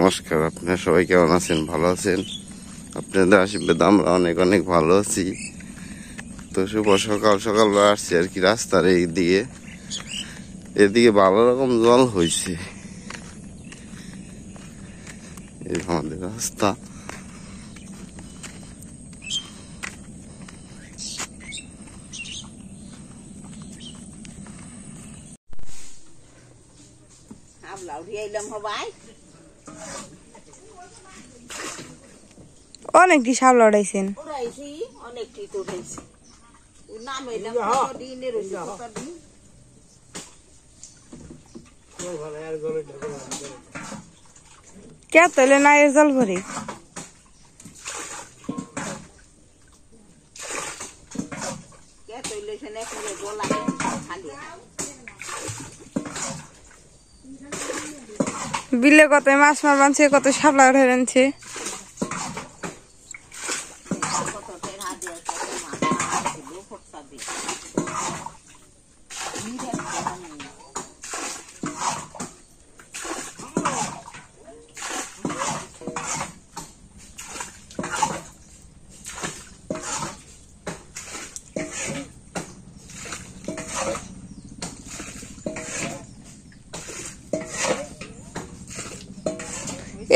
নমস্কার, আপনারা সবাই কেমন আছেন? ভালো আছেন? আপনাদের আশীর্বাদ আমরা অনেক অনেক ভালো আছি। তো শুভ সকাল সকালবেলা আসছি আর কি রাস্তার এদিকে ভালো রকম জল হয়েছে। এই আমাদের রাস্তা, অনেকটি সাপ লড়াইছেন। কে তলে না এর জল ভরে বিলে কত মাছ মার বানছে, কত সাপলা ধরেছে।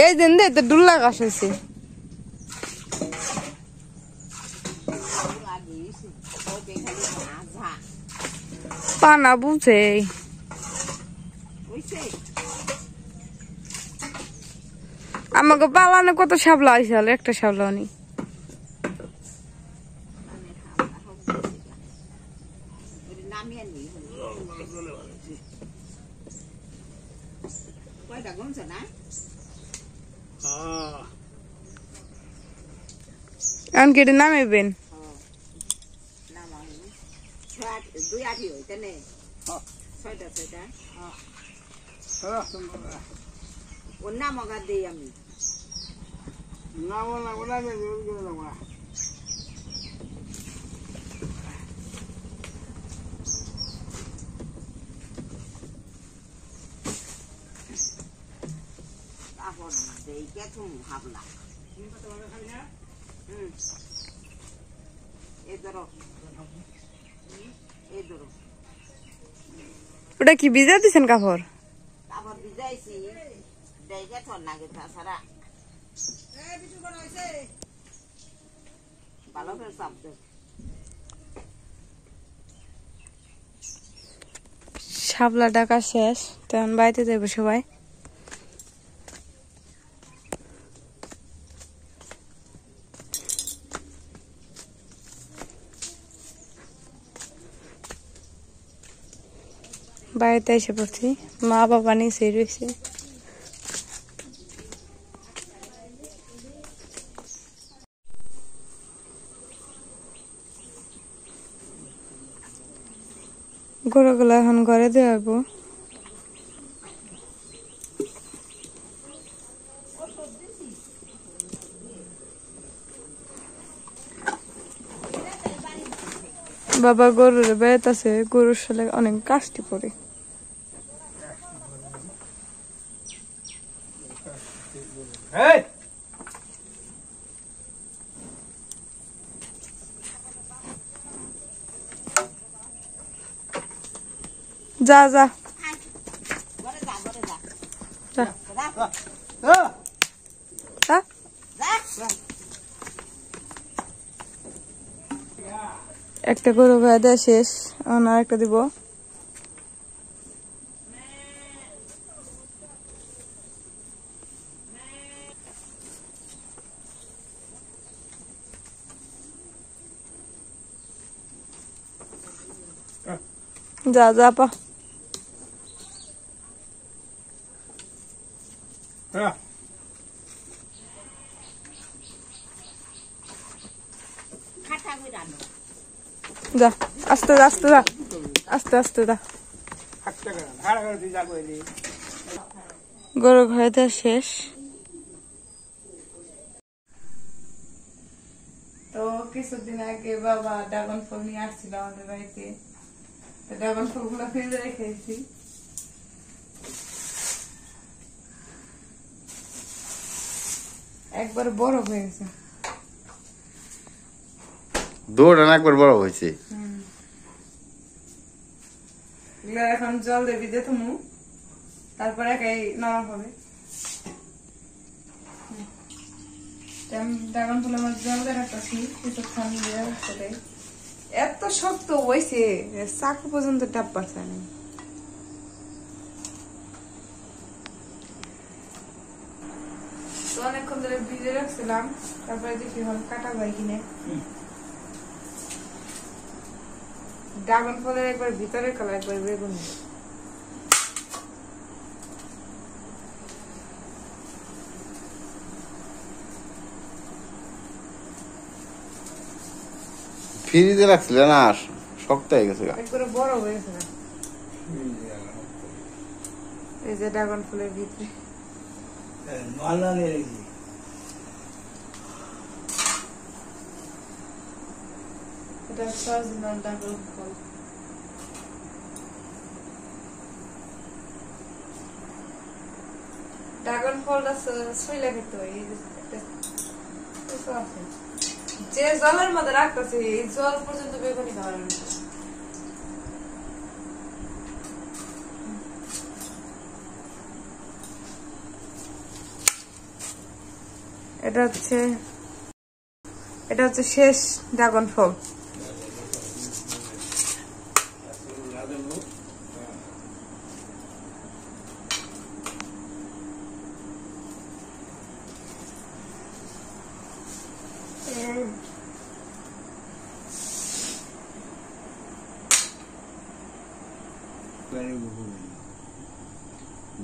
এই দিন দে তো ডুল্লা গাছ হয়েছে। পানা বুঝে আমাকে পালানে কত সাপলা হয়েছে, একটা সাপলা নি। এখন কেটে নামাইবেন। ওটা কি ভিজা দিচ্ছেন কাপড়? শাপলা ডাকা শেষ, তখন বাড়িতে যাবো সবাই। বাড়িতে এসে পড়ছি, মা বাবা নিচে রয়েছে। গরুগুলো এখন ঘরে দেওয়াবো। বাবা গরুর বেত আছে, গরুর সালে অনেক কাশটি পড়ে। যা যা একটা গরু গায়ে দেওয়া শেষ, আর একটা দিব। যা যা পা যা, আস্তে আস্তে যা, আস্তে আস্তে যা। গরু ঘরে দেওয়া শেষ। তো কিছুদিন আগে বাবা ড্রাগন ফল নিয়ে আসছিল আমাদের বাড়িতে, তো ড্রাগন ফল গুলো ফ্রিজে রেখেছি। একবার বড় হয়ে গেছে। দৌড়ান একবার বড় হয়েছে। এগুলো এখন জল দিয়ে ভিজে থমু, তারপরে একাই নরম হবে। ড্রাগন ফলের মধ্যে জল দিয়ে রাখতেছি কিছুক্ষণ দিয়ে সেটাই। এত শক্ত হয়েছে চাকু পর্যন্ত ডাব পাচ্ছে না। তো অনেকক্ষণ ধরে ভিজে রাখছিলাম, তারপরে দেখি হল কাটা যায় কিনে। ড্রাগন ফলের একবার ভিতরের কালার, একবার বেগুনি। ফ্রিজে রাখছিলে না, শক্ত হয়ে গেছে। একবারে বড় হয়ে গেছে না। এই যে ড্রাগন ফলের ভিতরে এটা সজনা ড্রাগন ফল। ড্রাগন ফলটা ছইলা খেতে হয়। যে জলের মধ্যে রাখতেছে এই জল পর্যন্ত বেগুনি খাওয়ার। এটা হচ্ছে শেষ ড্রাগন ফল।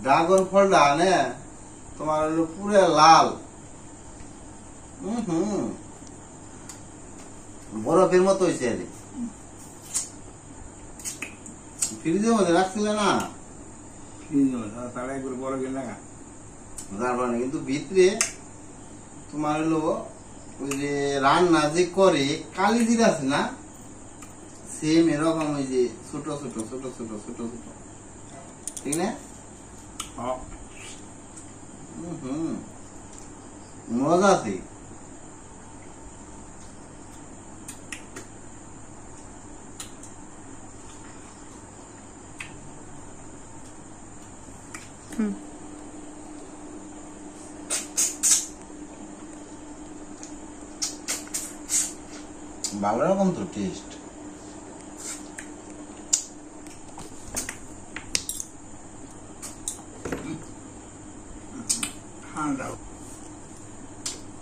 ড্রাগন ফলটা নে তোমার হলো পুরো লাল, বরফের মতো হয়েছে। ফ্রিজের মধ্যে রাখছিলে না, কিন্তু ভিতরে তোমার হলো ওই যে রান্না যে করে কালি জিরা আছে না, সেম এরকম ওই যে ছোট ছোট ছোট ছোট ছোট ছোট, ঠিক না? মজা আছে। ভালো রকম তো টেস্ট।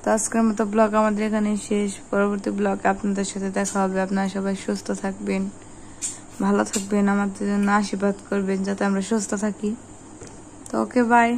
তো আজকের মতো ব্লগ আমাদের এখানে শেষ। পরবর্তী ব্লগ আপনাদের সাথে দেখা হবে। আপনারা সবাই সুস্থ থাকবেন, ভালো থাকবেন, আমাদের জন্য আশীর্বাদ করবেন যাতে আমরা সুস্থ থাকি। তো ওকে, বাই।